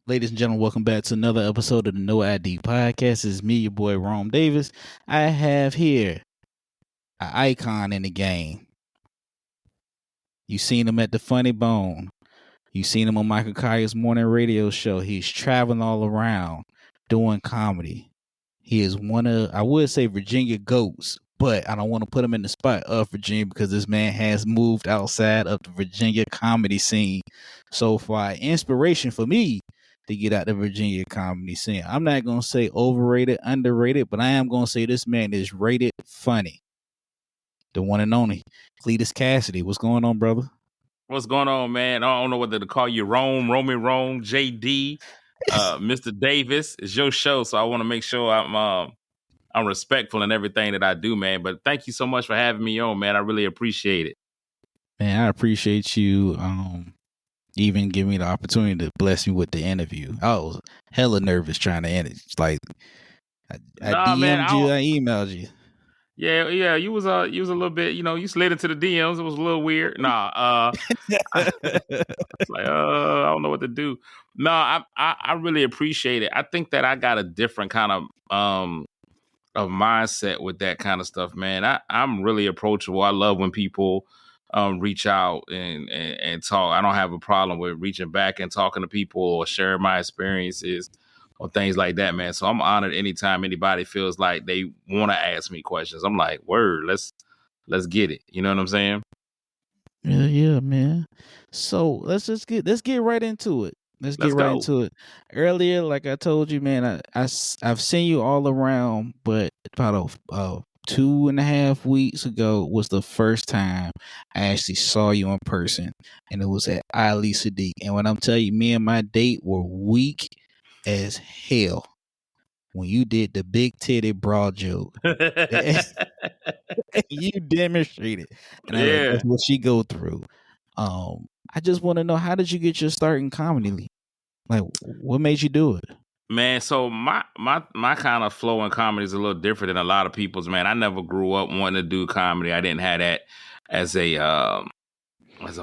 Ladies and gentlemen, welcome back to another episode of the No ID Podcast. It's me, your boy, Rome Davis. I have here an icon in the game. You seen him at the Funny Bone. You seen him on Michael Colliers' morning radio show. He's traveling all around doing comedy. He is one of, I would say, Virginia GOATs, but I don't want to put him in the spot of Virginia because this man has moved outside of the Virginia comedy scene so far. Inspiration for me to get out the Virginia comedy scene. I'm not going to say overrated, underrated, but I am going to say this man is rated funny. The one and only Cletus Kassady. What's going on, brother? What's going on, man? I don't know whether to call you Rome, JD, Mr. Davis. It's your show, so I want to make sure I'm respectful in everything that I do, man. But thank you so much for having me on, man. I really appreciate it. Man, I appreciate you even giving me the opportunity to bless me with the interview. I was hella nervous trying to end it. Like I DM'd you, I emailed you. Yeah, you was a little bit, you slid into the DMs. It was a little weird. I don't know what to do. No, I really appreciate it. I think that I got a different kind of mindset with that kind of stuff, man. I'm really approachable. I love when people reach out and talk. I don't have a problem with reaching back and talking to people or sharing my experiences or things like that, man. So I'm honored anytime anybody feels like they want to ask me questions. I'm like, word, let's get it. You know what I'm saying? Yeah, man. So let's get right into it. Let's get right into it. Earlier, like I told you, man, I've seen you all around, but about 2.5 weeks ago was the first time I actually saw you in person, and it was at Ali Siddiq. And when I'm telling you, me and my date were weak as hell when you did the big titty bra joke. You demonstrated, and I like that's what she go through. I just want to know, how did you get your start in comedy? Like, what made you do it? Man, so my kind of flow in comedy is a little different than a lot of people's, man. I never grew up wanting to do comedy. I didn't have that as a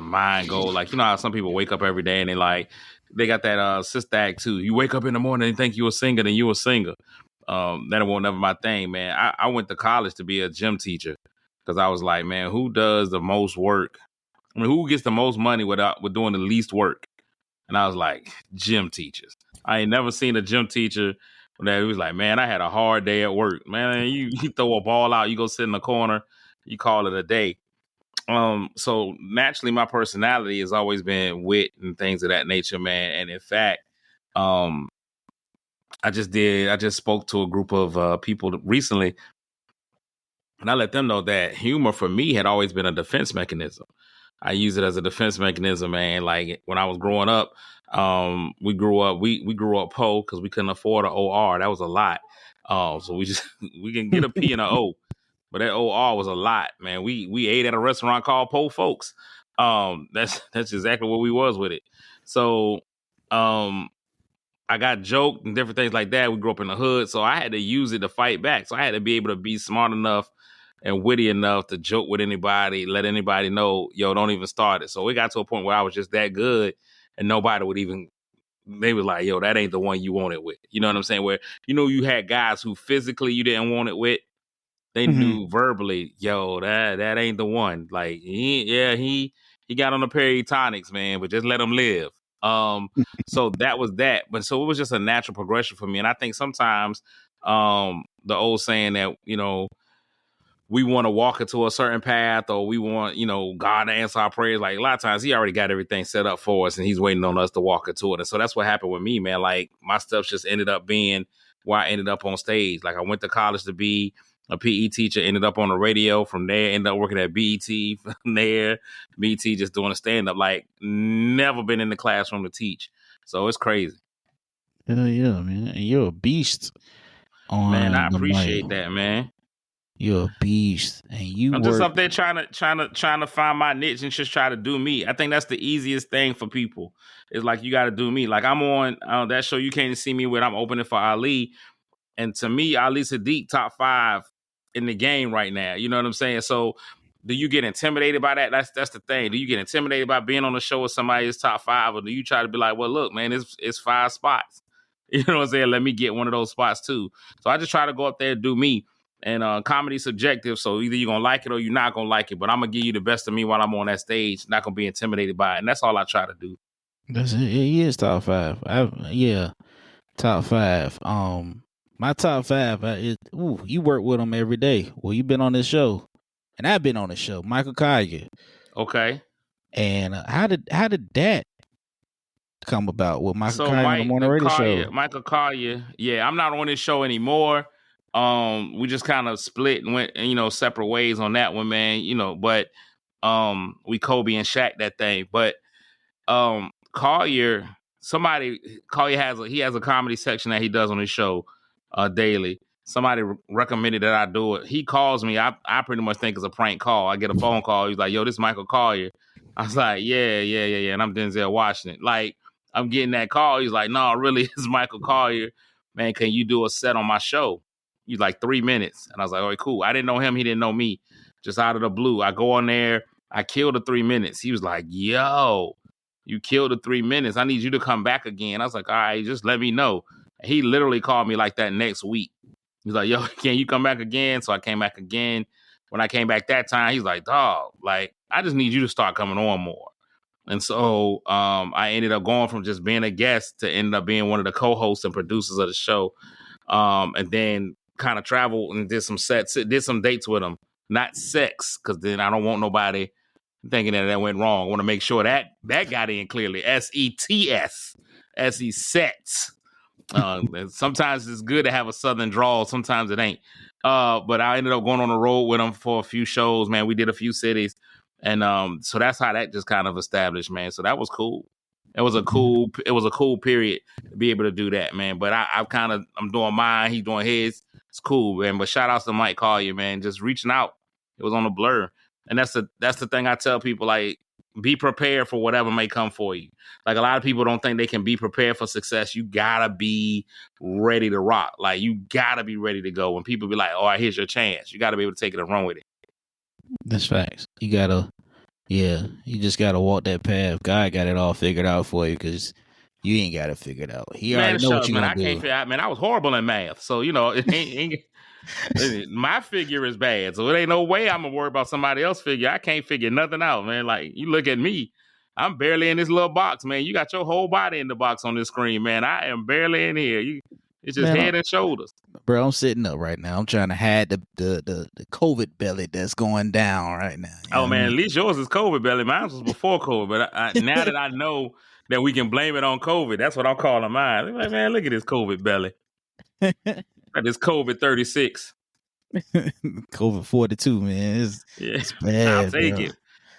mind goal. Like, you know how some people wake up every day and they got that sister act too. You wake up in the morning and think you're a singer, then you're a singer. That won't never my thing, man. I went to college to be a gym teacher because I was like, man, who does the most work? I mean, who gets the most money with doing the least work? And I was like, gym teachers. I ain't never seen a gym teacher that was like, man, I had a hard day at work. Man, you throw a ball out, you go sit in the corner, you call it a day. So naturally, my personality has always been wit and things of that nature, man. And in fact, I just spoke to a group of people recently, and I let them know that humor for me had always been a defense mechanism. I use it as a defense mechanism, man. Like when I was growing up, we grew up poor because we couldn't afford an OR. That was a lot. So we can get a P and a O, but that OR was a lot, man. We ate at a restaurant called Po Folks. That's exactly what we was with it. So, I got joked and different things like that. We grew up in the hood, so I had to use it to fight back. So I had to be able to be smart enough and witty enough to joke with anybody, let anybody know, yo, don't even start it. So it got to a point where I was just that good and nobody would even, they were like, yo, that ain't the one you want it with. You know what I'm saying? Where, you had guys who physically you didn't want it with. They knew verbally, yo, that ain't the one. Like, he got on a pair of tonics, man, but just let him live. So that was that. But so it was just a natural progression for me. And I think sometimes the old saying that, we want to walk into a certain path, or we want, God to answer our prayers. Like a lot of times he already got everything set up for us and he's waiting on us to walk into it. And so that's what happened with me, man. Like my stuff just ended up being where I ended up on stage. Like I went to college to be a PE teacher, ended up on the radio. From there, ended up working at BET. From there, BET just doing a stand-up. Like never been in the classroom to teach. So it's crazy. Hell yeah, man. And you're a beast. Man, I appreciate that, man. You're a beast, and I'm just up there trying to find my niche and just try to do me. I think that's the easiest thing for people. It's like you got to do me. Like I'm on that show you can't see me with. I'm opening for Ali, and to me, Ali Siddiq top 5 in the game right now. You know what I'm saying? So do you get intimidated by that? That's the thing. Do you get intimidated by being on the show with somebody that's top 5, or do you try to be like, well, look, man, it's 5 spots. You know what I'm saying? Let me get one of those spots too. So I just try to go up there and do me. And comedy subjective, so either you're gonna like it or you're not gonna like it. But I'm gonna give you the best of me while I'm on that stage. Not gonna be intimidated by it, and that's all I try to do. That's it. He is top 5. Top 5. My top 5 you work with him every day. Well, you've been on this show, and I've been on the show. Michael Collier. Okay. And how did that come about with Michael So Collier on the morning radio show? Michael Collier, yeah, I'm not on this show anymore. We just kind of split and went, separate ways on that one, man. But we Kobe and Shaq that thing. But Collier has a comedy section that he does on his show daily. Somebody recommended that I do it. He calls me. I pretty much think it's a prank call. I get a phone call. He's like, yo, this is Michael Collier. I was like, yeah. And I'm Denzel Washington. Like, I'm getting that call. He's like, no, really, it's Michael Collier. Man, can you do a set on my show? He's like 3 minutes. And I was like, all right, cool. I didn't know him. He didn't know me. Just out of the blue. I go on there. I killed the 3 minutes. He was like, yo, you killed the 3 minutes. I need you to come back again. I was like, all right, just let me know. He literally called me like that next week. He's like, yo, can you come back again? So I came back again. When I came back that time, he's like, dog, like, I just need you to start coming on more. And so I ended up going from just being a guest to end up being one of the co-hosts and producers of the show. And then kind of traveled and did some dates with him. Not sex, because then I don't want nobody thinking that went wrong. I want to make sure that got in clearly. SETS. Sets. Sometimes it's good to have a southern drawl. Sometimes it ain't. But I ended up going on the road with him for a few shows, man. We did a few cities. And so that's how that just kind of established, man. So that was cool. It was a cool period to be able to do that, man. But I'm doing mine, he's doing his. It's cool, man. But shout outs to Mike Collier, man. Just reaching out. It was on a blur. And that's the thing I tell people, like, be prepared for whatever may come for you. Like, a lot of people don't think they can be prepared for success. You gotta be ready to rock. Like, you gotta be ready to go. When people be like, all right, here's your chance. You gotta be able to take it and run with it. That's facts. You just gotta walk that path. God got it all figured out for you, because you ain't got it figured out. He already know what you're gonna do. Can't figure out, man, I was horrible in math. So, it ain't my figure is bad. So it ain't no way I'm gonna worry about somebody else's figure. I can't figure nothing out, man. Like, you look at me, I'm barely in this little box, man. You got your whole body in the box on this screen, man. I am barely in here. It's just head and shoulders. Bro, I'm sitting up right now. I'm trying to hide the COVID belly that's going down right now. Oh, man, at least yours is COVID belly. Mine was before COVID. But now that I know that we can blame it on COVID, that's what I'm calling mine. Like, man, look at this COVID belly. This COVID 36. COVID 42, man. It's bad. I'll take it.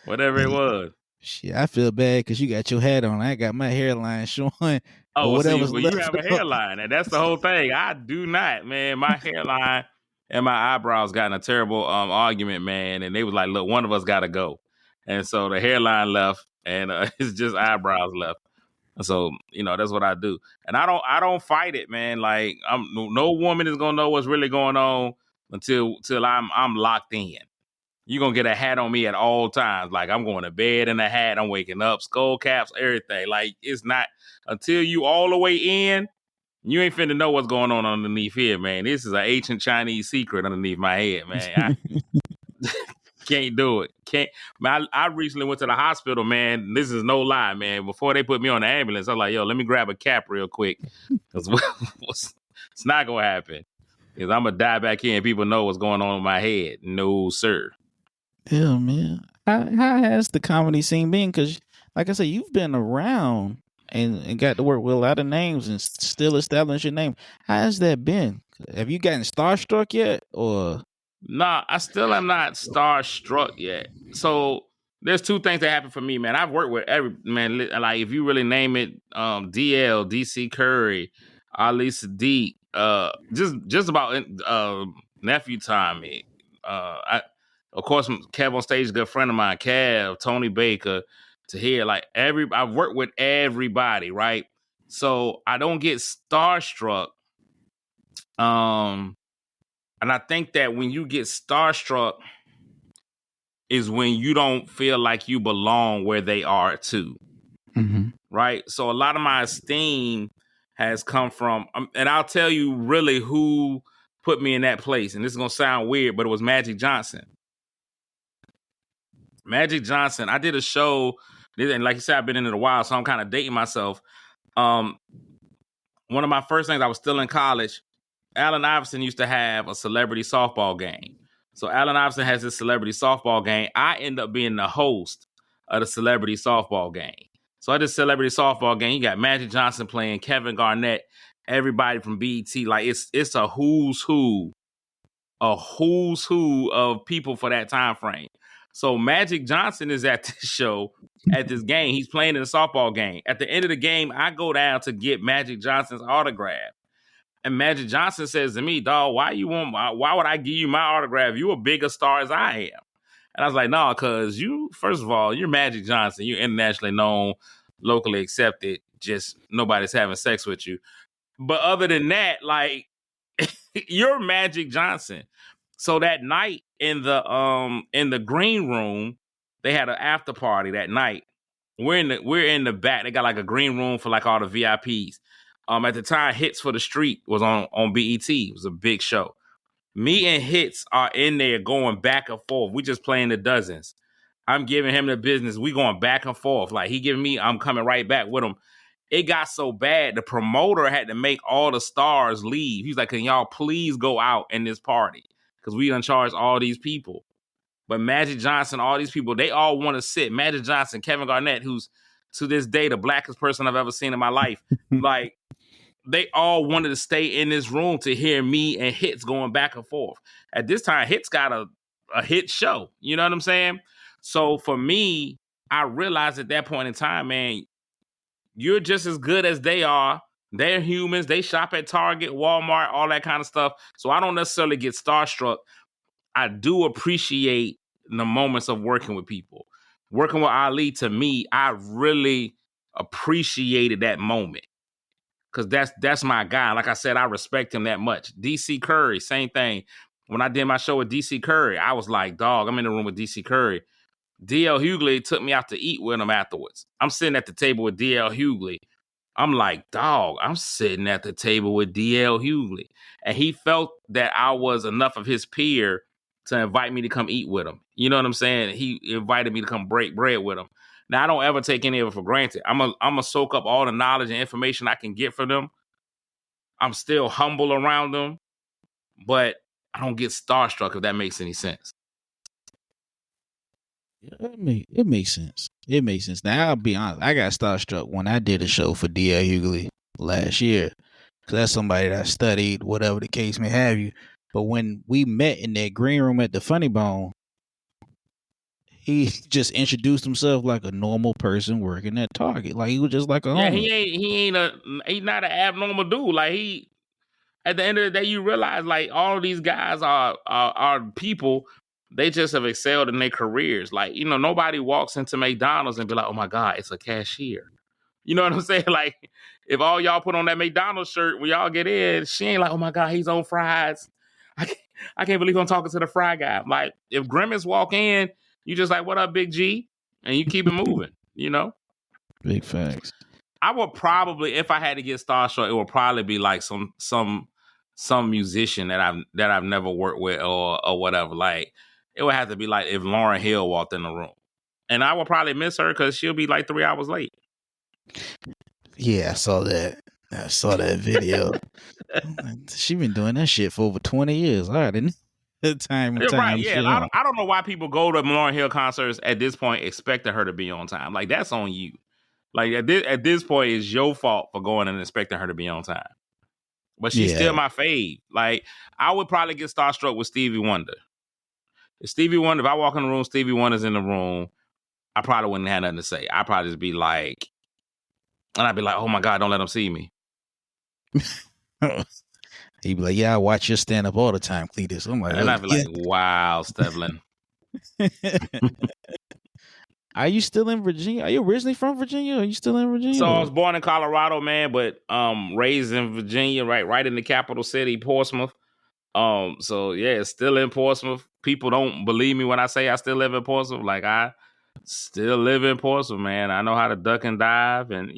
Whatever it was. Shit, I feel bad because you got your hat on. I got my hairline showing. Oh, well, you have a hairline, and that's the whole thing. I do not, man. My hairline and my eyebrows got in a terrible argument, man. And they was like, look, one of us got to go. And so the hairline left, and it's just eyebrows left. So, that's what I do. And I don't fight it, man. Like, no woman is gonna know what's really going on until I'm locked in. You're gonna get a hat on me at all times. Like, I'm going to bed in a hat, I'm waking up, skull caps, everything. Like, it's not until you all the way in, you ain't finna know what's going on underneath here, man. This is an ancient Chinese secret underneath my head, man. I can't do it. I recently went to the hospital, man. This is no lie, man. Before they put me on the ambulance, I was like, yo, let me grab a cap real quick. It's not going to happen. Because I'm going to die back here and people know what's going on in my head. No, sir. Yeah, man. How has the comedy scene been? Because, like I said, you've been around and got to work with a lot of names and still establish your name. How has that been? Have you gotten starstruck yet? Or... Nah, I still am not starstruck yet. So there's two things that happen for me, man. I've worked with every man. Like, if you really name it, DL, DC Curry, Ali Siddiq, just about nephew Tommy. Of course, Kev on stage, good friend of mine, Kev, Tony Baker, to hear like I've worked with everybody, right? So I don't get starstruck. And I think that when you get starstruck, is when you don't feel like you belong where they are too. Mm-hmm. Right? So a lot of my esteem has come from, and I'll tell you really who put me in that place. And this is going to sound weird, but it was Magic Johnson. Magic Johnson. I did a show, and like you said, I've been in it a while, so I'm kind of dating myself. One of my first things, I was still in college. Allen Iverson used to have a celebrity softball game. So Allen Iverson has this celebrity softball game. I end up being the host of the celebrity softball game. So at this celebrity softball game, you got Magic Johnson playing, Kevin Garnett, everybody from BET. Like it's a who's who of people for that time frame. So Magic Johnson is at this show, at this game. He's playing in a softball game. At the end of the game, I go down to get Magic Johnson's autograph. And Magic Johnson says to me, dog, why would I give you my autograph? You a bigger star as I am. And I was like, no, because you, first of all, you're Magic Johnson. You're internationally known, locally accepted. Just nobody's having sex with you. But other than that, like, you're Magic Johnson. So that night in the green room, they had an after party that night. We're in the back. They got like a green room for like all the VIPs. At the time, Hits for the Street was on BET. It was a big show. Me and Hits are in there going back and forth. We just playing the dozens. I'm giving him the business. We going back and forth. Like he giving me, I'm coming right back with him. It got so bad, the promoter had to make all the stars leave. He's like, can y'all please go out in this party? Because we done charged all these people. But Magic Johnson, all these people, they all want to sit. Magic Johnson, Kevin Garnett, who's to this day the blackest person I've ever seen in my life. Like, they all wanted to stay in this room to hear me and Hits going back and forth. At this time, Hits got a hit show. You know what I'm saying? So for me, I realized at that point in time, man, you're just as good as they are. They're humans. They shop at Target, Walmart, all that kind of stuff. So I don't necessarily get starstruck. I do appreciate the moments of working with people. Working with Ali, to me, I really appreciated that moment. Because that's my guy. Like I said, I respect him that much. DC Curry, same thing. When I did my show with DC Curry, I was like, dog, I'm in the room with DC Curry. DL Hughley took me out to eat with him afterwards. I'm sitting at the table with DL Hughley. I'm like, dog, I'm sitting at the table with DL Hughley. And he felt that I was enough of his peer to invite me to come eat with him. You know what I'm saying? He invited me to come break bread with him. Now, I don't ever take any of it for granted. I'm a soak up all the knowledge and information I can get from them. I'm still humble around them, but I don't get starstruck, if that makes any sense. It makes sense. It makes sense. Now, I'll be honest. I got starstruck when I did a show for DL Hughley last year. Because that's somebody that I studied, whatever the case may have you. But when we met in that green room at the Funny Bone, he just introduced himself like a normal person working at Target. Like he was just like a homie. He's not an abnormal dude. Like he, at the end of the day, you realize like all of these guys are people. They just have excelled in their careers. Like, you know, nobody walks into McDonald's and be like, oh my God, it's a cashier. You know what I'm saying? Like, if all y'all put on that McDonald's shirt when y'all get in, she ain't like, oh my God, he's on fries. I can't believe I'm talking to the fry guy. Like, if Grimace walk in, you just like, what up, Big G? And you keep it moving, you know? Big facts. I would probably, if I had to get starstruck, it would probably be like some musician that I've never worked with or whatever. Like, it would have to be like if Lauryn Hill walked in the room. And I would probably miss her because she'll be like 3 hours late. Yeah, I saw that. I saw that video. She been doing that shit for over 20 years. All right, didn't time. Right, yeah. I don't know why people go to Lauryn Hill concerts at this point expecting her to be on time. Like, that's on you. Like, at this point, it's your fault for going and expecting her to be on time. But she's still my fave. Like, I would probably get starstruck with Stevie Wonder. If I walk in the room, Stevie Wonder's in the room, I probably wouldn't have nothing to say. I'd probably just be like, and I'd be like, oh my God, don't let them see me. He'd be like, yeah, I watch your stand up all the time, Cletus. I'm like, and I'd be like, wow, Stevlin. Are you still in Virginia? Are you originally from Virginia? Are you still in Virginia? So I was born in Colorado, man, but raised in Virginia, right in the capital city, Portsmouth. So yeah, it's still in Portsmouth. People don't believe me when I say I still live in Portsmouth. Like, I still live in Portsmouth, man. I know how to duck and dive and,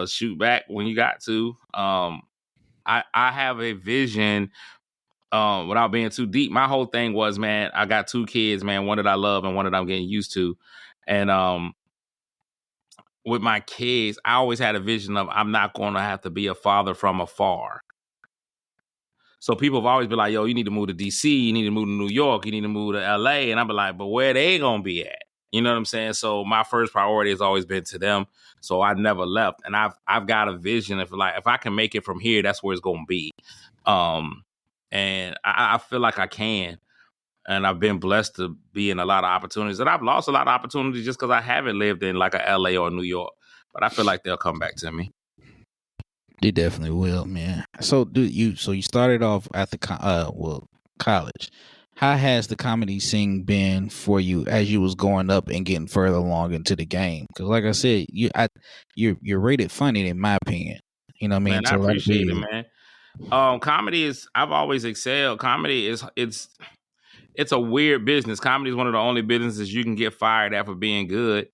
shoot back when you got to. I have a vision, without being too deep. My whole thing was, man, I got 2 kids, man, one that I love and one that I'm getting used to. And with my kids, I always had a vision of I'm not going to have to be a father from afar. So people have always been like, yo, you need to move to DC, you need to move to New York, you need to move to LA. And I've been like, but where they gonna be at? You know what I'm saying? So my first priority has always been to them. So I never left. And I've got a vision of, like, if I can make it from here, that's where it's gonna be. And I feel like I can. And I've been blessed to be in a lot of opportunities. And I've lost a lot of opportunities just because I haven't lived in like a LA or New York. But I feel like they'll come back to me. They definitely will, man. So, you started off at the college. How has the comedy scene been for you as you was going up and getting further along into the game? Because, like I said, you're rated funny in my opinion. You know what I mean? Man, I appreciate it, man. Comedy is, I've always excelled. Comedy is, it's a weird business. Comedy is one of the only businesses you can get fired at for being good.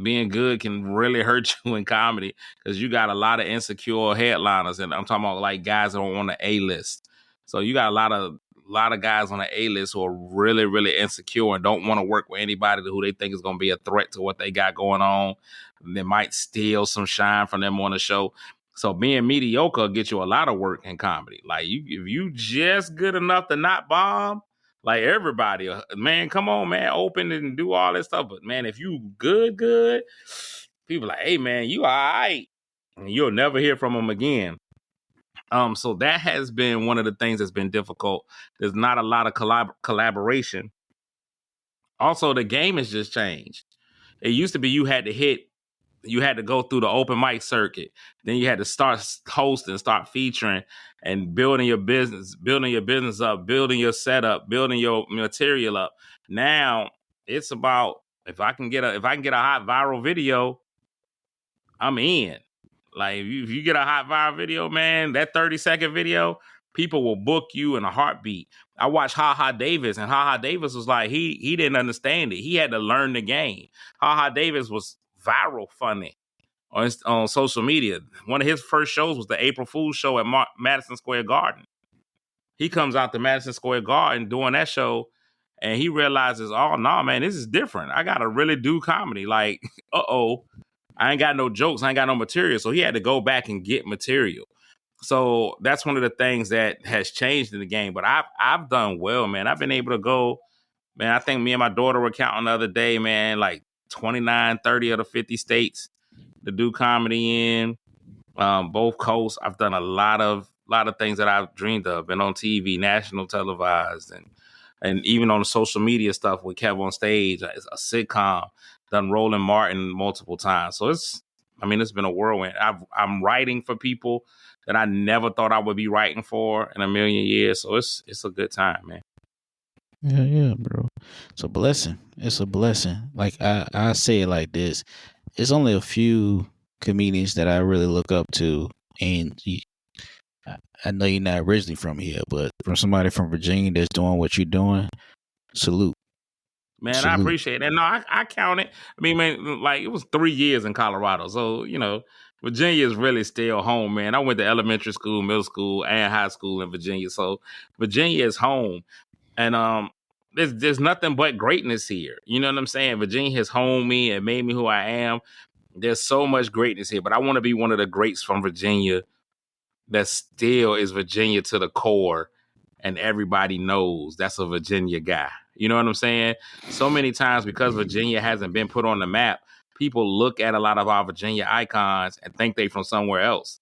Being good can really hurt you in comedy because you got a lot of insecure headliners, and I'm talking about like guys that are on the A-list. So you got a lot of guys on the A-list who are really, really insecure and don't want to work with anybody who they think is going to be a threat to what they got going on. They might steal some shine from them on the show. So being mediocre gets you a lot of work in comedy. Like, if you just good enough to not bomb, like, everybody, man, come on, man, open and do all this stuff. But man, if you good, people like, hey, man, you all right, and you'll never hear from them again. So that has been one of the things that's been difficult. There's not a lot of collaboration. Also, the game has just changed. It used to be you had to go through the open mic circuit. Then you had to start hosting, start featuring, and building your business up, building your setup, building your material up. Now it's about, if I can get a hot viral video, I'm in. Like, if you get a hot viral video, man, that 30-second video, people will book you in a heartbeat. I watched Davis, and Davis was like, he didn't understand it. He had to learn the game. Davis was viral funny on social media. One of his first shows was the April Fool's show at Madison Square Garden. He comes out to Madison Square Garden doing that show, and he realizes, oh, no, man, this is different. I got to really do comedy. Like, I ain't got no jokes. I ain't got no material. So he had to go back and get material. So that's one of the things that has changed in the game. But I've done well, man. I've been able to go, man, I think me and my daughter were counting the other day, man, like 29, 30 of the 50 states to do comedy in, both coasts. I've done a lot of things that I've dreamed of. Been on TV, national televised, and even on the social media stuff with Kev on Stage, a sitcom, done Roland Martin multiple times. So it's been a whirlwind. I'm writing for people that I never thought I would be writing for in a million years. So it's a good time, man. Yeah, bro. It's a blessing. It's a blessing. Like, I say it like this. It's only a few comedians that I really look up to, and I know you're not originally from here, but from somebody from Virginia that's doing what you're doing, salute. Man, Salute. I appreciate it. No, I count it. I mean, man, like, it was 3 years in Colorado. So, Virginia is really still home, man. I went to elementary school, middle school, and high school in Virginia. So Virginia is home. And there's nothing but greatness here. You know what I'm saying? Virginia has homed me and made me who I am. There's so much greatness here. But I want to be one of the greats from Virginia that still is Virginia to the core. And everybody knows that's a Virginia guy. You know what I'm saying? So many times, because Virginia hasn't been put on the map, people look at a lot of our Virginia icons and think they from somewhere else.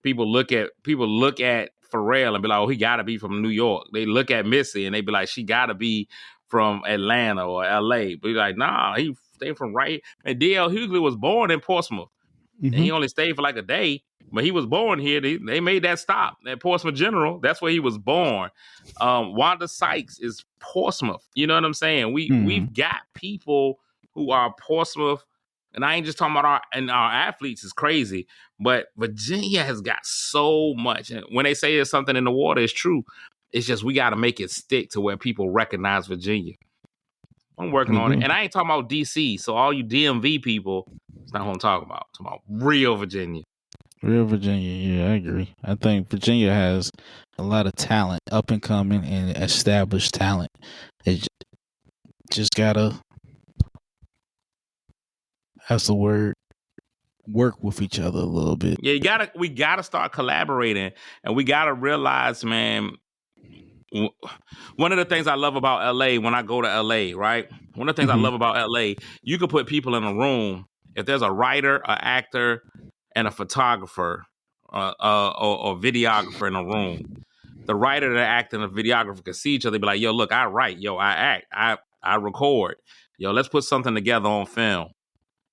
People look at Pharrell and be like, oh, he got to be from New York. They look at Missy and they be like, she got to be from Atlanta or LA. But you're like, nah, they from right here. And DL Hughley was born in Portsmouth. Mm-hmm. And he only stayed for like a day, but he was born here. They made that stop at Portsmouth General. That's where he was born. Wanda Sykes is Portsmouth. You know what I'm saying? We've got people who are Portsmouth And I ain't just talking about our athletes is crazy, but Virginia has got so much. And when they say there's something in the water, it's true. It's just we got to make it stick to where people recognize Virginia. I'm working on it. And I ain't talking about DC. So all you DMV people, it's not what I'm talking about. I'm talking about real Virginia. Real Virginia, yeah, I agree. I think Virginia has a lot of talent, up and coming and established talent. It just gotta, that's the word, work with each other a little bit. Yeah, we gotta start collaborating, and we gotta realize, man. One of the things I love about LA when I go to LA, right? One of the things I love about LA, you can put people in a room. If there's a writer, an actor, and a photographer or videographer in a room, the writer, the actor, and the videographer can see each other. Be like, yo, look, I write. Yo, I act. I record. Yo, let's put something together on film.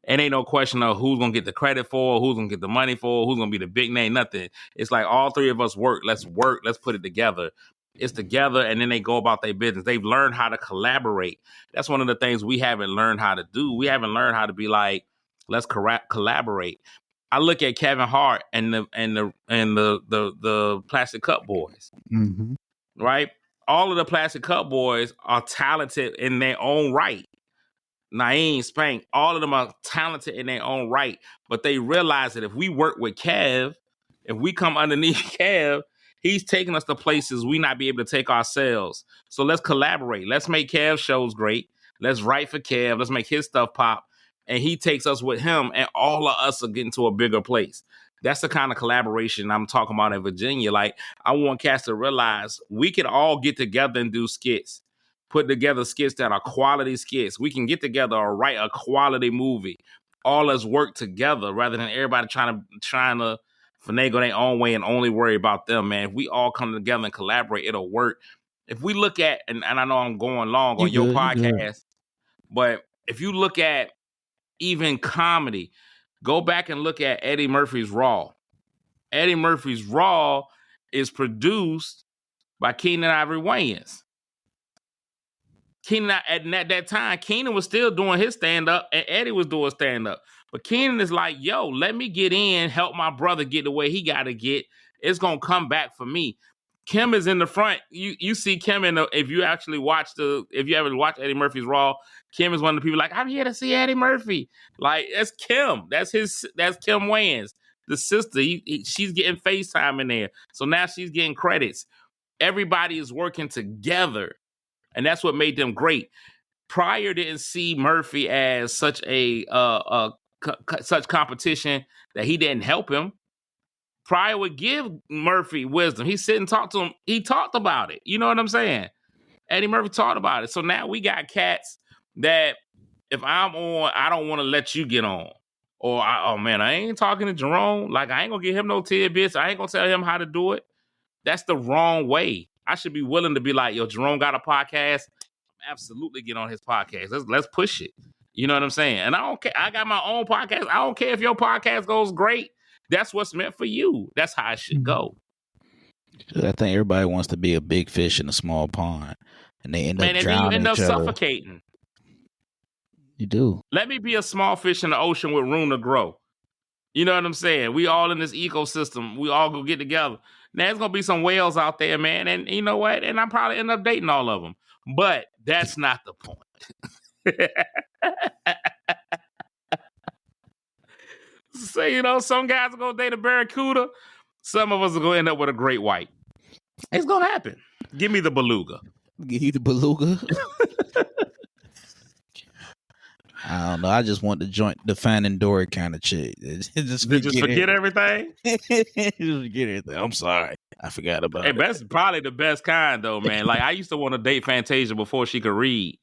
It ain't no question of who's going to get the credit for, who's going to get the money for, who's going to be the big name, nothing. It's like all three of us work. Let's put it together. It's together, and then they go about their business. They've learned how to collaborate. That's one of the things we haven't learned how to do. We haven't learned how to be like, let's collaborate. I look at Kevin Hart and the Plastic Cup Boys, right? All of the Plastic Cup Boys are talented in their own right. Naeem, Spank, all of them are talented in their own right, but they realize that if we work with Kev, if we come underneath Kev, he's taking us to places we not be able to take ourselves. So let's collaborate. Let's make Kev's shows great. Let's write for Kev. Let's make his stuff pop. And he takes us with him, and all of us are getting to a bigger place. That's the kind of collaboration I'm talking about in Virginia. Like, I want cats to realize we can all get together and do skits. Put together skits that are quality skits. We can get together or write a quality movie. All us work together rather than everybody trying to finagle their own way and only worry about them, man. If we all come together and collaborate, it'll work. If we look at, and I know I'm going long on your podcast, but if you look at even comedy, go back and look at Eddie Murphy's Raw. Eddie Murphy's Raw is produced by Keenan Ivory Wayans. Keenan, at that time, Keenan was still doing his stand-up, and Eddie was doing stand-up. But Keenan is like, yo, let me get in, help my brother get the way he got to get. It's going to come back for me. Kim is in the front. You see Kim if you ever watch Eddie Murphy's Raw, Kim is one of the people like, I'm here to see Eddie Murphy. Like, that's Kim. That's Kim Wayans, the sister. She's getting FaceTime in there. So now she's getting credits. Everybody is working together. And that's what made them great. Pryor didn't see Murphy as such such competition that he didn't help him. Pryor would give Murphy wisdom. He sit and talk to him. He talked about it. You know what I'm saying? Eddie Murphy talked about it. So now we got cats that if I'm on, I don't want to let you get on. Or, oh man, I ain't talking to Jerome. Like, I ain't going to give him no tidbits. I ain't going to tell him how to do it. That's the wrong way. I should be willing to be like, yo, Jerome got a podcast. Absolutely get on his podcast. Let's push it. You know what I'm saying? And I don't care. I got my own podcast. I don't care if your podcast goes great. That's what's meant for you. That's how it should go. I think everybody wants to be a big fish in a small pond, and they end up drowning. And then you end up suffocating. You do. Let me be a small fish in the ocean with room to grow. You know what I'm saying? We all in this ecosystem. We all go get together. Now, there's going to be some whales out there, man. And you know what? And I probably end up dating all of them. But that's not the point. So, you know, some guys are going to date a barracuda. Some of us are going to end up with a great white. It's going to happen. Give me the beluga. Give you the beluga? I don't know. I just want the Finding Dory kind of chick. Just forget everything? Just forget everything. I'm sorry. I forgot about it. That's probably the best kind, though, man. Like, I used to want to date Fantasia before she could read.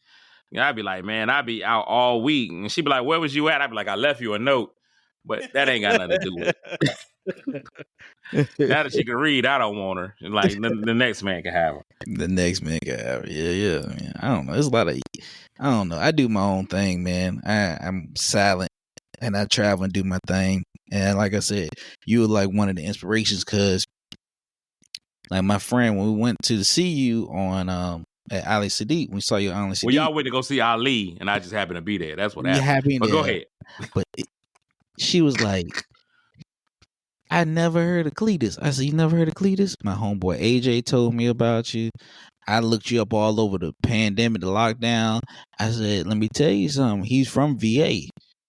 I'd be like, man, I'd be out all week. And she'd be like, where was you at? I'd be like, I left you a note. But that ain't got nothing to do with it. Now that she can read, I don't want her. Like, the next man can have her. The next man can have her. Yeah. Man, I don't know. There's a lot of... I don't know. I do my own thing, man. I'm silent, and I travel and do my thing. And like I said, you were like one of the inspirations because, like my friend, when we went to see you on at Ali Siddiq, we saw you on Ali Siddiq. Well, y'all went to go see Ali, and I just happened to be there. That's what happened. But go ahead. But she was like, I never heard of Cletus. I said, you never heard of Cletus? My homeboy AJ told me about you. I looked you up all over the pandemic, the lockdown. I said, let me tell you something. He's from VA.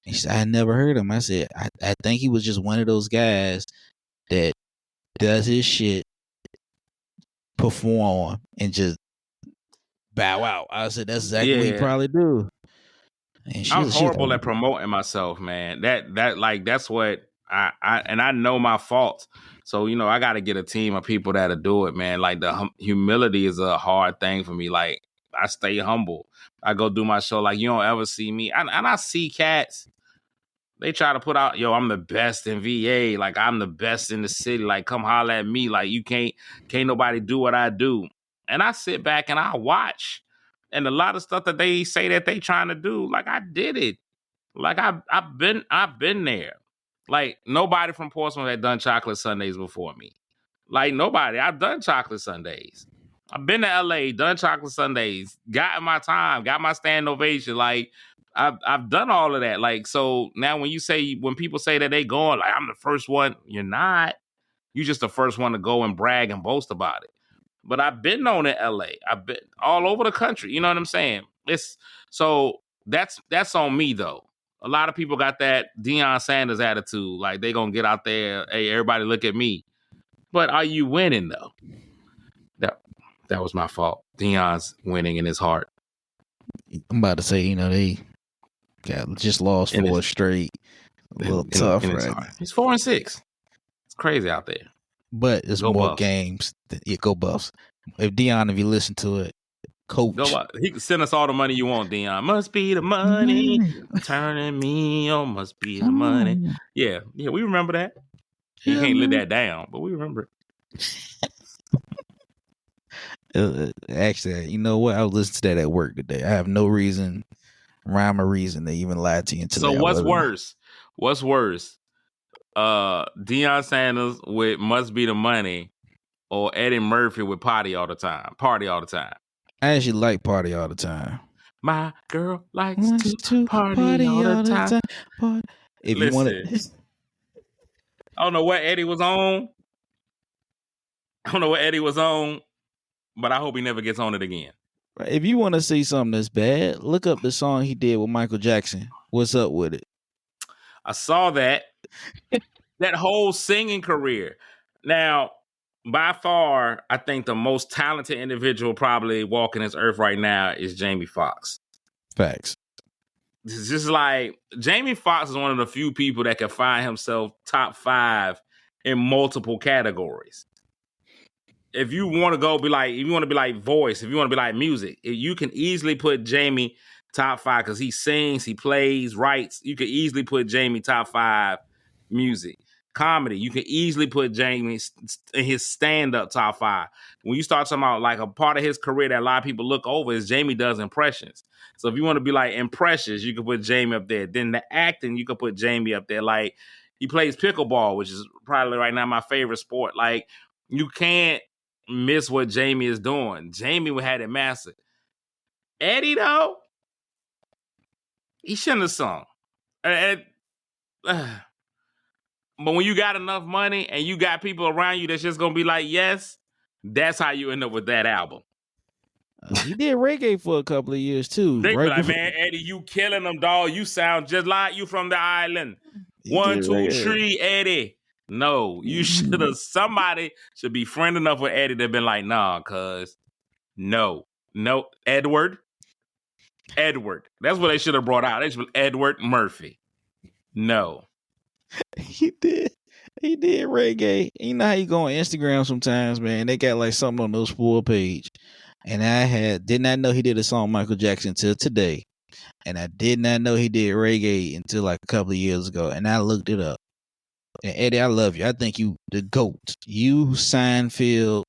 And she said, I never heard him. I said, I think he was just one of those guys that does his shit, perform, and just bow out. I said, that's exactly what he probably do. And I'm horrible at promoting myself, man. That's what I know my faults. So, you know, I got to get a team of people that'll do it, man. Like the humility is a hard thing for me. Like I stay humble. I go do my show. Like you don't ever see me. And I see cats. They try to put out, yo, I'm the best in VA. Like I'm the best in the city. Like come holler at me. Like you can't nobody do what I do. And I sit back and I watch. And a lot of stuff that they say that they trying to do, like I did it. Like I've been there. Like nobody from Portsmouth had done chocolate sundaes before me. Like nobody. I've done chocolate sundaes. I've been to LA, done chocolate sundaes, got my time, got my stand ovation. Like I've done all of that. Like so now when people say that they going, like I'm the first one, you're not. You just the first one to go and brag and boast about it. But I've been known in LA. I've been all over the country. You know what I'm saying? That's on me though. A lot of people got that Deion Sanders attitude. Like they gonna get out there, hey, everybody look at me. But are you winning though? That was my fault. Deion's winning in his heart. I'm about to say, you know, they just lost 4 straight. A little tough, right? He's 4-6. It's crazy out there. But it's more Buffs. Games. Go Buffs. If you listen to it, coach. He can send us all the money you want, Deion. Must be the money. Turning me on. Must be the money. Yeah, we remember that. You can't let that down, but we remember it. Actually, you know what? I was listening to that at work today. I have no rhyme or reason to even lie to you. So what's worse? What's worse? Deion Sanders with Must Be the Money or Eddie Murphy with Party All the Time? I actually like Party All the Time. My girl likes to party all the time. If you want to, I don't know what Eddie was on. But I hope he never gets on it again. If you want to see something that's bad, look up the song he did with Michael Jackson. What's up with it? I saw that. That whole singing career. Now, by far, I think the most talented individual probably walking this earth right now is Jamie Foxx. Facts. It's just like Jamie Foxx is one of the few people that can find himself top 5 in multiple categories. If you want to be like voice, if you want to be like music, you can easily put Jamie top 5 because he sings, he plays, writes. You can easily put Jamie top 5 music. Comedy, you can easily put Jamie in his stand-up top 5. When you start talking about like a part of his career that a lot of people look over is Jamie does impressions. So if you want to be like impressions, you can put Jamie up there. Then the acting, you can put Jamie up there. Like he plays pickleball, which is probably right now my favorite sport. Like you can't miss what Jamie is doing. Jamie had it mastered. Eddie, though, he shouldn't have sung. But when you got enough money and you got people around you that's just going to be like, yes, that's how you end up with that album. He did reggae for a couple of years, too. They be like, man, Eddie, you killing them, dog. You sound just like you from the island. 1, 2, 3, Eddie. No, you should have. Somebody should be friend enough with Eddie that been like, nah, cuz no, Edward. That's what they should have brought out. They should be Edward Murphy. No, he did reggae. You know how you go on Instagram sometimes, man. They got like something on those full page, and I did not know he did a song Michael Jackson until today, and I did not know he did reggae until like a couple of years ago, and I looked it up. And Eddie, I love you. I think you the GOAT. You, Seinfeld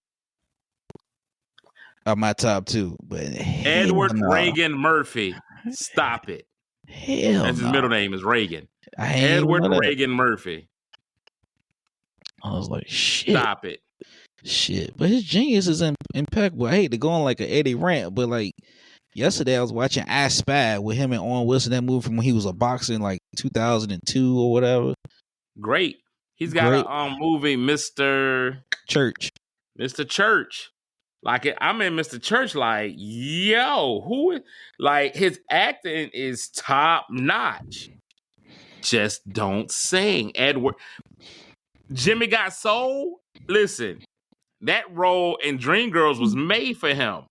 are my top 2. But Edward Reagan Murphy. Stop it. Hell That's his middle name is Reagan. Edward Reagan Murphy. I was like, shit. Stop it. Shit. But his genius is impeccable. I hate to go on like an Eddie rant, but like Yesterday I was watching I Spy with him and Owen Wilson. That movie from when he was a boxer in like 2002 or whatever. Great. He's got Great. a movie, Mr. Church. Like I'm in Mr. Church, like, yo, who is like his acting is top notch. Just don't sing. Edward Jimmy Got Soul. Listen, that role in Dreamgirls was made for him.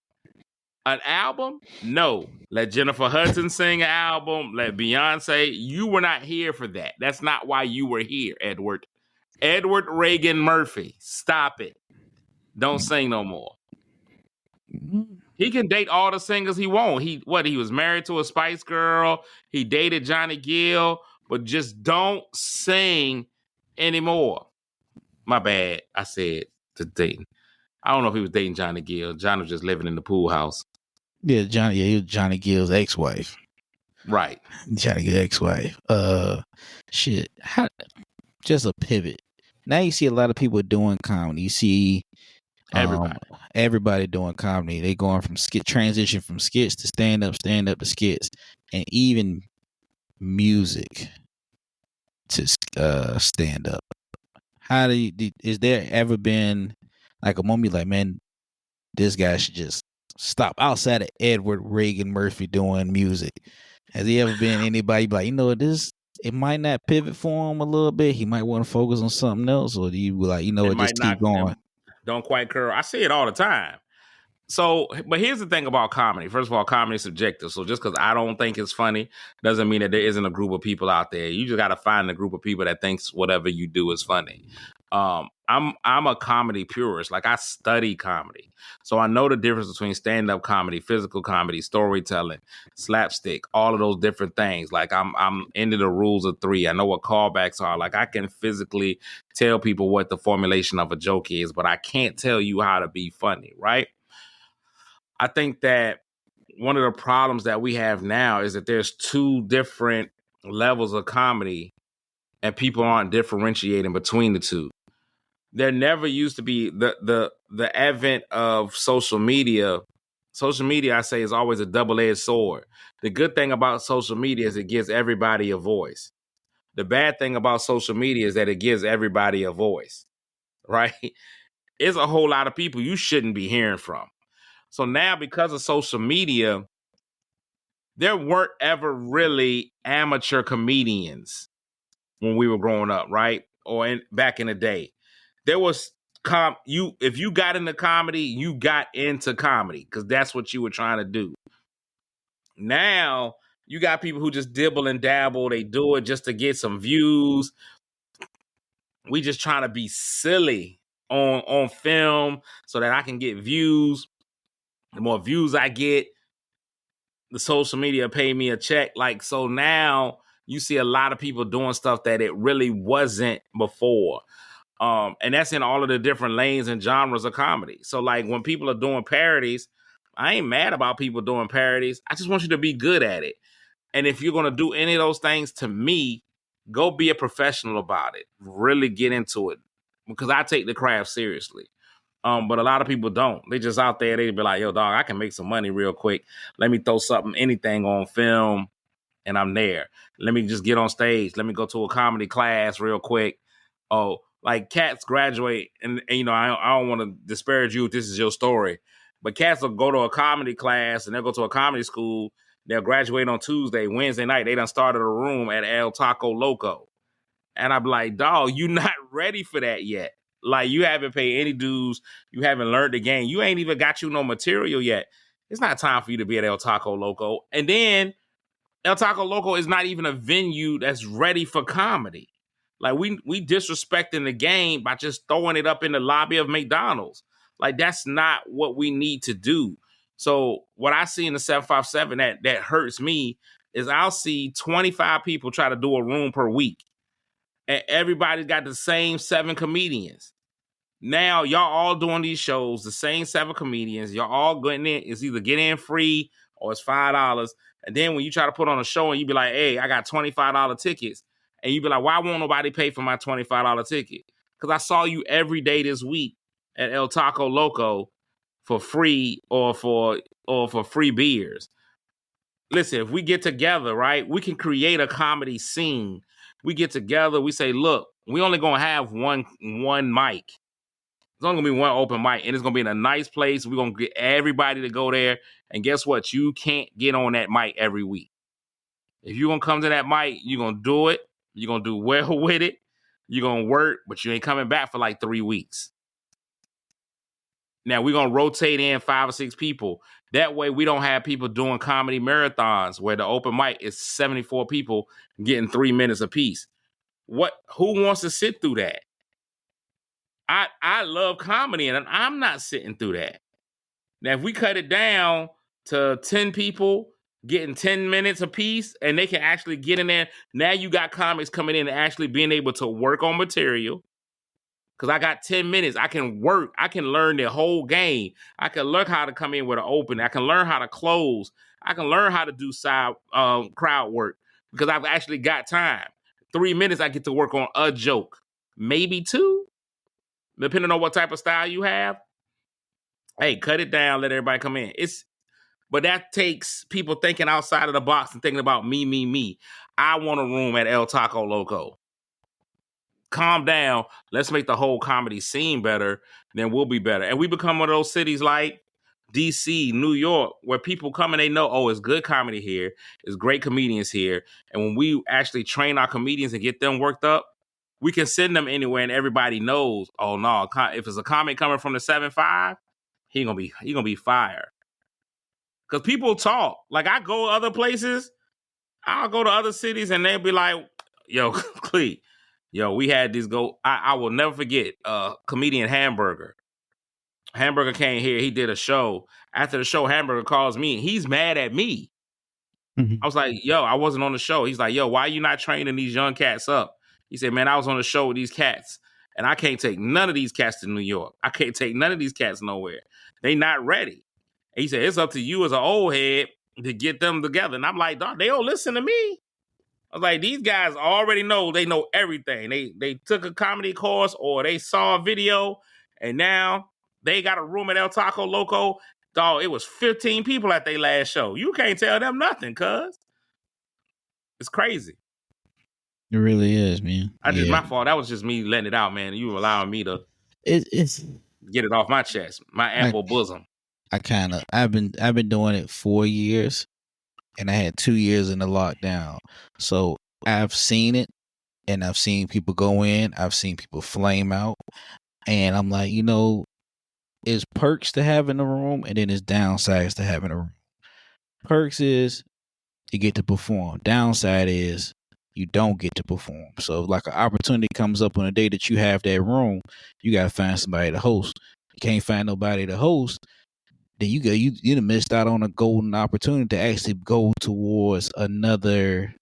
An album? No. Let Jennifer Hudson sing an album. Let Beyonce. You were not here for that. That's not why you were here, Edward. Edward Reagan Murphy. Stop it. Don't sing no more. He can date all the singers he wants. He was married to a Spice Girl. He dated Johnny Gill, but just don't sing anymore. My bad. I said to dating. I don't know if he was dating Johnny Gill. Johnny was just living in the pool house. Yeah, he was Johnny Gill's ex-wife. Right. Johnny Gill's ex-wife. Shit. Just a pivot. Now you see a lot of people doing comedy. You see everybody doing comedy. They going from transition from skits to stand up to skits, and even music to stand up. Is there ever been like a moment like, man, this guy should just stop outside of Edward Reagan Murphy doing music? Has he ever been anybody like, it might not pivot for him a little bit? He might want to focus on something else, or do you like, just keep going? Don't quite curl. I say it all the time. So, but here's the thing about comedy. First of all, comedy is subjective. So just because I don't think it's funny doesn't mean that there isn't a group of people out there. You just got to find a group of people that thinks whatever you do is funny. I'm a comedy purist. Like, I study comedy. So I know the difference between stand-up comedy, physical comedy, storytelling, slapstick, all of those different things. Like, I'm into the rules of three. I know what callbacks are. Like, I can physically tell people what the formulation of a joke is, but I can't tell you how to be funny, right? I think that one of the problems that we have now is that there's two different levels of comedy and people aren't differentiating between the two. There never used to be the advent of social media. Social media, I say, is always a double-edged sword. The good thing about social media is it gives everybody a voice. The bad thing about social media is that it gives everybody a voice, right? It's a whole lot of people you shouldn't be hearing from. So now, because of social media, there weren't ever really amateur comedians when we were growing up, right? Or back in the day. There was if you got into comedy, you got into comedy because that's what you were trying to do. Now you got people who just dibble and dabble. They do it just to get some views. We just trying to be silly on film so that I can get views. The more views I get, the social media pay me a check. Like, so now you see a lot of people doing stuff that it really wasn't before. And that's in all of the different lanes and genres of comedy. So like when people are doing parodies, I ain't mad about people doing parodies. I just want you to be good at it. And if you're going to do any of those things, to me, go be a professional about it. Really get into it, because I take the craft seriously. But a lot of people don't. They just out there. They be like, yo, dog, I can make some money real quick. Let me throw anything on film, and I'm there. Let me just get on stage. Let me go to a comedy class real quick. Oh, like cats graduate, and I don't want to disparage you if this is your story, but cats will go to a comedy class and they'll go to a comedy school. They'll graduate on Tuesday. Wednesday night, they done started a room at El Taco Loco. And I'm like, dog, you not ready for that yet. Like, you haven't paid any dues. You haven't learned the game. You ain't even got you no material yet. It's not time for you to be at El Taco Loco. And then El Taco Loco is not even a venue that's ready for comedy. Like, we disrespecting the game by just throwing it up in the lobby of McDonald's. Like, that's not what we need to do. So what I see in the 757 that hurts me is I'll see 25 people try to do a room per week. And everybody's got the same 7 comedians. Now, y'all all doing these shows, the same 7 comedians. Y'all all getting in. It's either get in free or it's $5. And then when you try to put on a show and you be like, hey, I got $25 tickets. And you be like, why won't nobody pay for my $25 ticket? Because I saw you every day this week at El Taco Loco for free or for or for free beers. Listen, if we get together, right, we can create a comedy scene. We get together, we say, look, we only gonna have one mic. It's only gonna be one open mic, and it's gonna be in a nice place. We're gonna get everybody to go there. And guess what? You can't get on that mic every week. If you're gonna come to that mic, you're gonna do it. You're gonna do well with it. You're gonna work, but you ain't coming back for like 3 weeks. Now we're gonna rotate in 5 or 6 people. That way we don't have people doing comedy marathons where the open mic is 74 people getting 3 minutes apiece. Who wants to sit through that? I love comedy and I'm not sitting through that. Now, if we cut it down to 10 people getting 10 minutes apiece and they can actually get in there, now you got comics coming in and actually being able to work on material. Because I got 10 minutes. I can work. I can learn the whole game. I can learn how to come in with an open. I can learn how to close. I can learn how to do side crowd work because I've actually got time. 3 minutes, I get to work on a joke. Maybe 2, depending on what type of style you have. Hey, cut it down. Let everybody come in. But that takes people thinking outside of the box and thinking about me. I want a room at El Taco Loco. Calm down. Let's make the whole comedy scene better. Then we'll be better. And we become one of those cities like DC, New York, where people come and they know, oh, it's good comedy here. It's great comedians here. And when we actually train our comedians and get them worked up, we can send them anywhere and everybody knows, oh, no, if it's a comic coming from the 7-5, he gonna be fired. Because people talk. Like, I go other places. I'll go to other cities and they'll be like, yo, Clee, yo, we had this go. I will never forget comedian Hamburger. Hamburger came here. He did a show. After the show, Hamburger calls me. He's mad at me. Mm-hmm. I was like, yo, I wasn't on the show. He's like, yo, why are you not training these young cats up? He said, man, I was on the show with these cats. And I can't take none of these cats to New York. I can't take none of these cats nowhere. They not ready. And he said, it's up to you as an old head to get them together. And I'm like, dog, they don't listen to me. I was like, these guys already know. They know everything. They took a comedy course or they saw a video and now they got a room at El Taco Loco. Dog, it was 15 people at their last show. You can't tell them nothing, cuz. It's crazy. It really is, man. My fault. That was just me letting it out, man. You allowing me to it's get it off my chest, my ample bosom. I've been doing it 4 years, and I had 2 years in the lockdown. So I've seen it, and I've seen people go in. I've seen people flame out, and I'm like, it's perks to having a room, and then it's downsides to having a room. Perks is you get to perform. Downside is you don't get to perform. So if like an opportunity comes up on a day that you have that room, you gotta find somebody to host. You can't find nobody to host, then you missed out on a golden opportunity to actually go towards another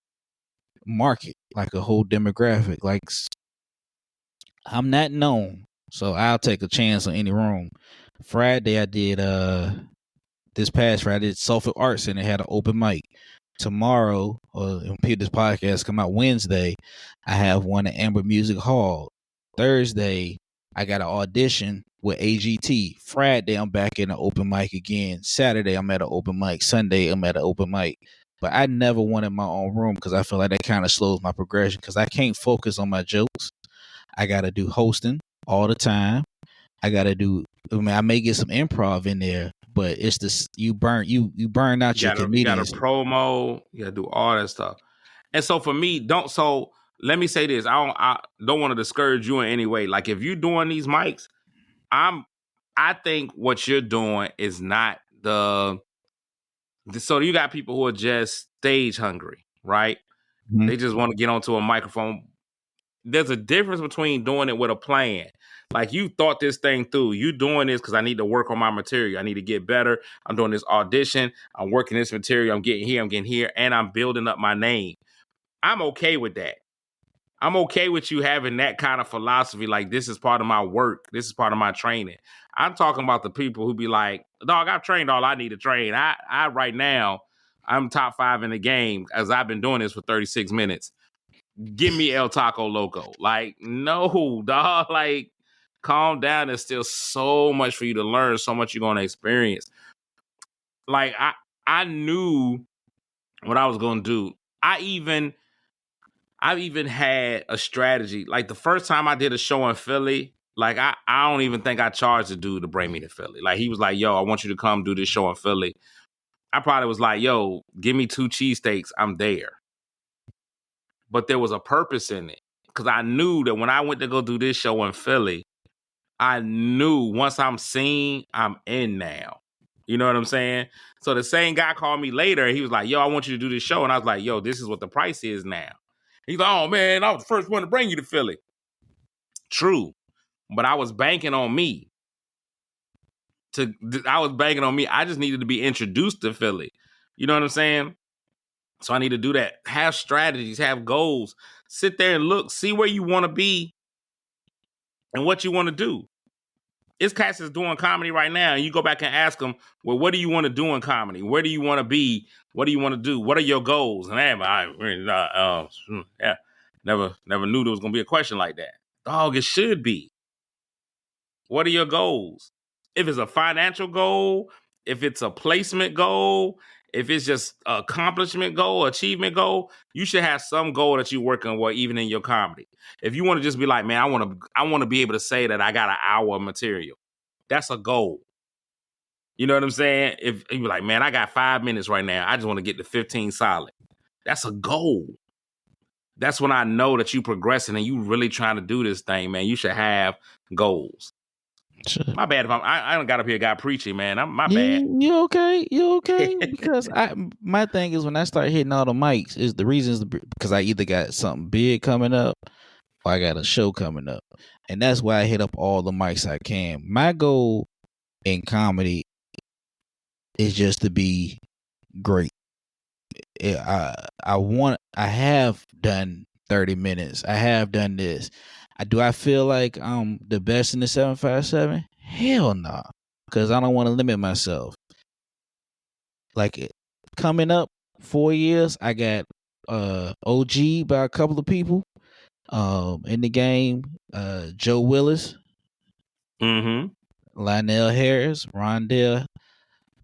market, like a whole demographic. Like, I'm not known, so I'll take a chance on any room. Friday I did this past Friday I did Suffolk Arts and it had an open mic. Tomorrow, or when this podcast come out Wednesday, I have one at Amber Music Hall. Thursday, I got an audition with AGT. Friday, I'm back in the open mic again. Saturday, I'm at an open mic. Sunday, I'm at an open mic. But I never wanted my own room because I feel like that kind of slows my progression because I can't focus on my jokes. I got to do hosting all the time. I may get some improv in there, but it's this, you burn out your comedians. You got to promo, you got to do all that stuff. And so for me, let me say this. I don't want to discourage you in any way. Like if you're doing these mics, I think what you're doing is not so you got people who are just stage hungry, right? Mm-hmm. They just want to get onto a microphone. There's a difference between doing it with a plan. Like you thought this thing through. You doing this because I need to work on my material. I need to get better. I'm doing this audition. I'm working this material. I'm getting here, and I'm building up my name. I'm okay with that. I'm okay with you having that kind of philosophy. Like this is part of my work. This is part of my training. I'm talking about the people who be like, dog, I've trained all I need to train. I right now, I'm top 5 in the game as I've been doing this for 36 minutes. Give me El Taco Loco. Like, no, dog. Like, calm down. There's still so much for you to learn, so much you're going to experience. Like I knew what I was gonna do. I've even had a strategy. Like the first time I did a show in Philly, like I don't even think I charged the dude to bring me to Philly. Like he was like, "Yo, I want you to come do this show in Philly." I probably was like, "Yo, give me 2 cheesesteaks, I'm there." But there was a purpose in it because I knew that when I went to go do this show in Philly, I knew once I'm seen, I'm in now. You know what I'm saying? So the same guy called me later. He was like, "Yo, I want you to do this show," and I was like, "Yo, this is what the price is now." He's like, "Oh man, I was the first one to bring you to Philly." True, but I was banking on me. I just needed to be introduced to Philly. You know what I'm saying? So I need to do that. Have strategies, have goals. Sit there and look, see where you want to be and what you want to do. It's cats is doing comedy right now, and you go back and ask them, well, what do you want to do in comedy? Where do you want to be? What do you want to do? What are your goals? And yeah, never knew there was gonna be a question like that. Dog, it should be. What are your goals? If it's a financial goal, if it's a placement goal, if it's just an accomplishment goal, achievement goal, you should have some goal that you're working with, even in your comedy. If you want to just be like, man, I want to be able to say that I got an hour of material. That's a goal. You know what I'm saying? If you're like, man, I got 5 minutes right now. I just want to get to 15 solid. That's a goal. That's when I know that you progressing and you really trying to do this thing, man. You should have goals. Sure. My bad if I don't got up here got preaching, man. My bad. You okay? You okay? Because my thing is when I start hitting all the mics is the reasons because I either got something big coming up or I got a show coming up, and that's why I hit up all the mics I can. My goal in comedy is just to be great. I have done 30 minutes. I have done this. Do I feel like I'm the best in the 757? Hell no. Nah, because I don't want to limit myself. Like coming up 4 years, I got OG by a couple of people in the game. Joe Willis, Lionel Harris, Rondell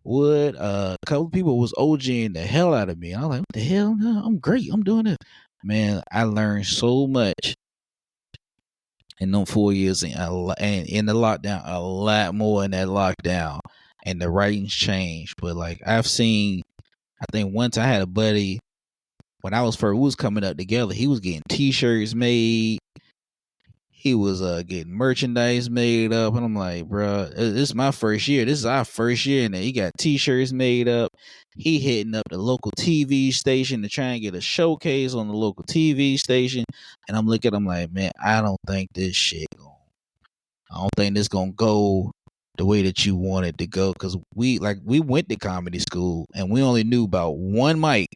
Wood, a couple of people was OGing the hell out of me. I was like, what the hell? No, I'm great. I'm doing it. Man, I learned so much in them 4 years and in the lockdown, a lot more in that lockdown. And the writings changed. But like I've seen, I think once I had a buddy when I was first, we was coming up together. He was getting T-shirts made. He was getting merchandise made up, and I'm like, bro, this is my first year. This is our first year, and he got T-shirts made up. He hitting up the local TV station to try and get a showcase on the local TV station, and I'm looking at him like, man, I don't think this shit I don't think this gonna go the way that you want it to go, because we went to comedy school and we only knew about one mic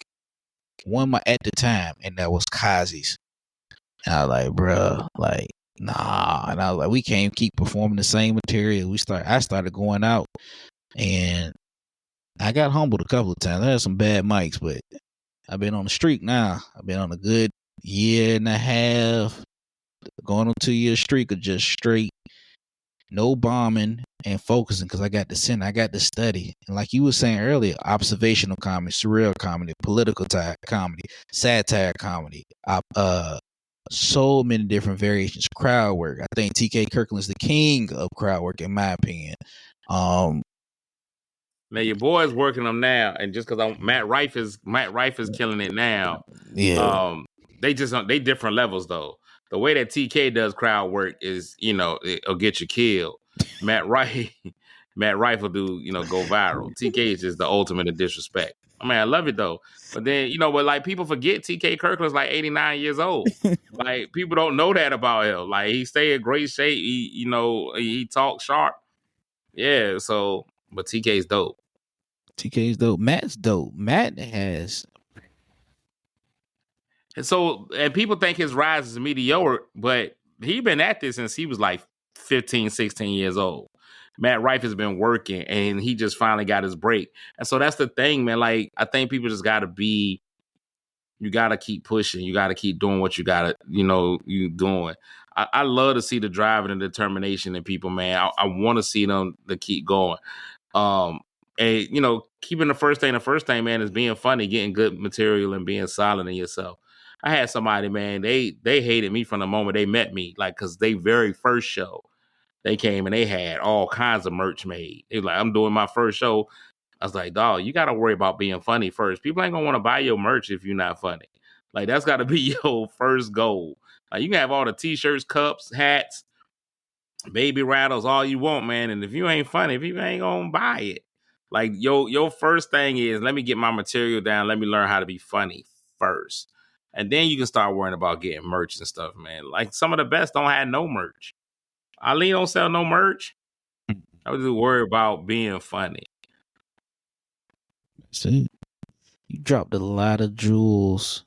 at the time, and that was Kazi's. And I was like, bro, like, nah. And I was like, we can't keep performing the same material. I started going out, and I got humbled a couple of times. I had some bad mics, but I've been on the streak now. I've been on a good year and a half, going on 2 year streak of just straight, no bombing and focusing, because I got to send, I got to study. And like you were saying earlier, observational comedy, surreal comedy, political comedy, satire comedy, so many different variations. Crowd work. I think TK Kirkland's the king of crowd work, in my opinion. Now your boy's working them now, and just because Matt Rife is killing it now. Yeah. They different levels though. The way that TK does crowd work is, it'll get you killed. Matt Rife will do, go viral. TK is just the ultimate in disrespect. I mean, I love it though. But then, but like people forget TK Kirkland's like 89 years old. Like people don't know that about him. Like he stay in great shape. He talks sharp. Yeah. So, but TK's dope. TK's dope. Matt's dope. Matt has. And people think his rise is mediocre, but he been at this since he was like 15, 16 years old. Matt Rife has been working, and he just finally got his break. And so that's the thing, man. Like, I think people just got to you got to keep pushing. You got to keep doing what you got to, you doing. I love to see the drive and the determination in people, man. I want to see them to keep going. keeping the first thing, man, is being funny, getting good material, and being solid in yourself. I had somebody, man, they hated me from the moment they met me, like, because they very first show, they came and they had all kinds of merch made. They like, I'm doing my first show. I was like, dog, you got to worry about being funny first. People ain't gonna want to buy your merch if you're not funny. Like, that's got to be your first goal. Like, you can have all the t-shirts, cups, hats, baby rattles, all you want, man. And if you ain't funny, people ain't gonna buy it. Like, your first thing is, let me get my material down. Let me learn how to be funny first. And then you can start worrying about getting merch and stuff, man. Like, some of the best don't have no merch. Ali don't sell no merch. I was just worried about being funny. See, you dropped a lot of jewels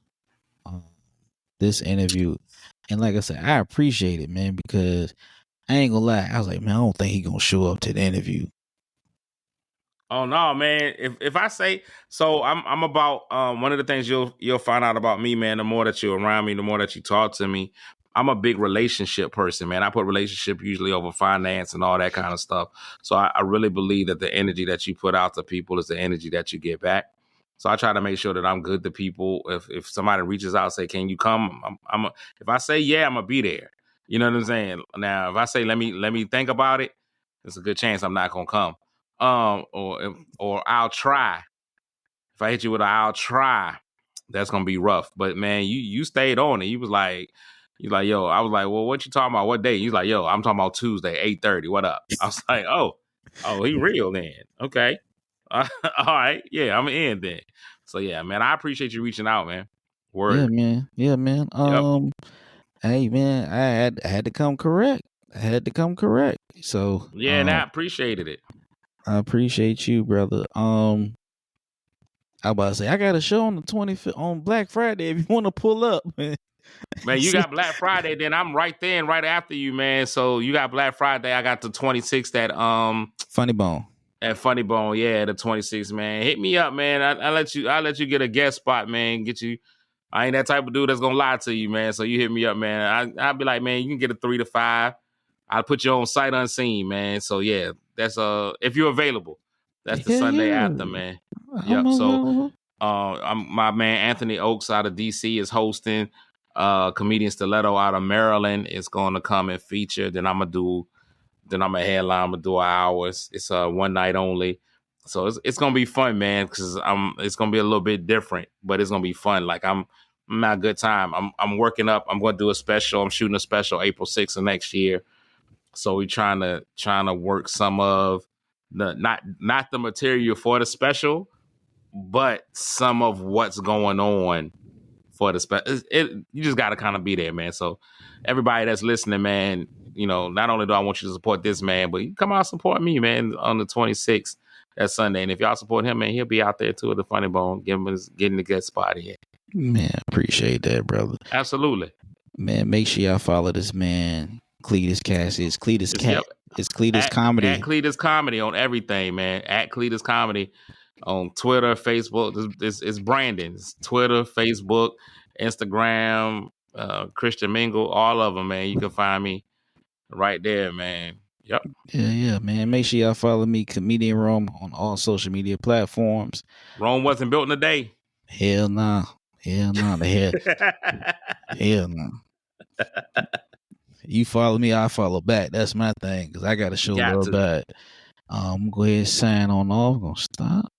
on this interview. And like I said, I appreciate it, man, because I ain't gonna lie. I was like, man, I don't think he gonna show up to the interview. Oh no, man! If I say so, I'm about one of the things you'll find out about me, man. The more that you're around me, the more that you talk to me, I'm a big relationship person, man. I put relationship usually over finance and all that kind of stuff. So I really believe that the energy that you put out to people is the energy that you get back. So I try to make sure that I'm good to people. If somebody reaches out and say, "Can you come?" If I say yeah, I'm gonna be there. You know what I'm saying? Now, if I say let me think about it, there's a good chance I'm not gonna come. Or I'll try. If I hit you with a I'll try, that's gonna be rough. But man, you stayed on it. You was like, yo. I was like, well, what you talking about? What day? He's like, yo, I'm talking about Tuesday, 8:30. What up? I was like, oh, he real then. Okay, all right, yeah, I'm in then. So yeah, man, I appreciate you reaching out, man. Word. Yeah, man. Yep. Hey, man, I had to come correct. So Yeah, and I appreciated it. I appreciate you, brother. I about to say I got a show on the 25th on Black Friday if you want to pull up, man. Man, you got Black Friday, then I'm right there and right after you, man. So you got Black Friday. I got the 26th at Funny Bone. At Funny Bone, yeah, the 26th, man. Hit me up, man. I'll let you get a guest spot, man. Get you. I ain't that type of dude that's gonna lie to you, man. So you hit me up, man. I'll be like, man, you can get a 3 to 5. I'll put you on sight unseen, man. So yeah, that's if you're available. That's the Sunday after, man. Yep. So my man Anthony Oakes out of DC is hosting. Comedian Stiletto out of Maryland is going to come and feature. Then I'm a headline. I'm gonna do hours. It's one night only, so it's gonna be fun, man. Because it's gonna be a little bit different, but it's gonna be fun. Like I'm having a good time. I'm working up. I'm gonna do a special. I'm shooting a special April 6th of next year. So we're trying to work some of the not the material for the special, but some of what's going on for the special. You just got to kind of be there, man. So everybody that's listening, man, not only do I want you to support this man, but you come out and support me, man, on the 26th, that Sunday. And if y'all support him, man, he'll be out there too at the Funny Bone, getting the guest spot here. Man, appreciate that, brother. Absolutely. Man, make sure y'all follow this man, Cletus Kassady. It's Cletus Comedy. At Cletus Comedy on everything, man. At Cletus Comedy on Twitter, Facebook. It's branding. It's Twitter, Facebook, Instagram, Christian Mingle, all of them, man. You can find me right there, man. Yep. Yeah, man. Make sure y'all follow me, Comedian Rome, on all social media platforms. Rome wasn't built in a day. Hell no. Hell no. Hell no. You follow me, I follow back. That's my thing, because I got to show love back. I'm going to go ahead and sign on off. I'm going to stop.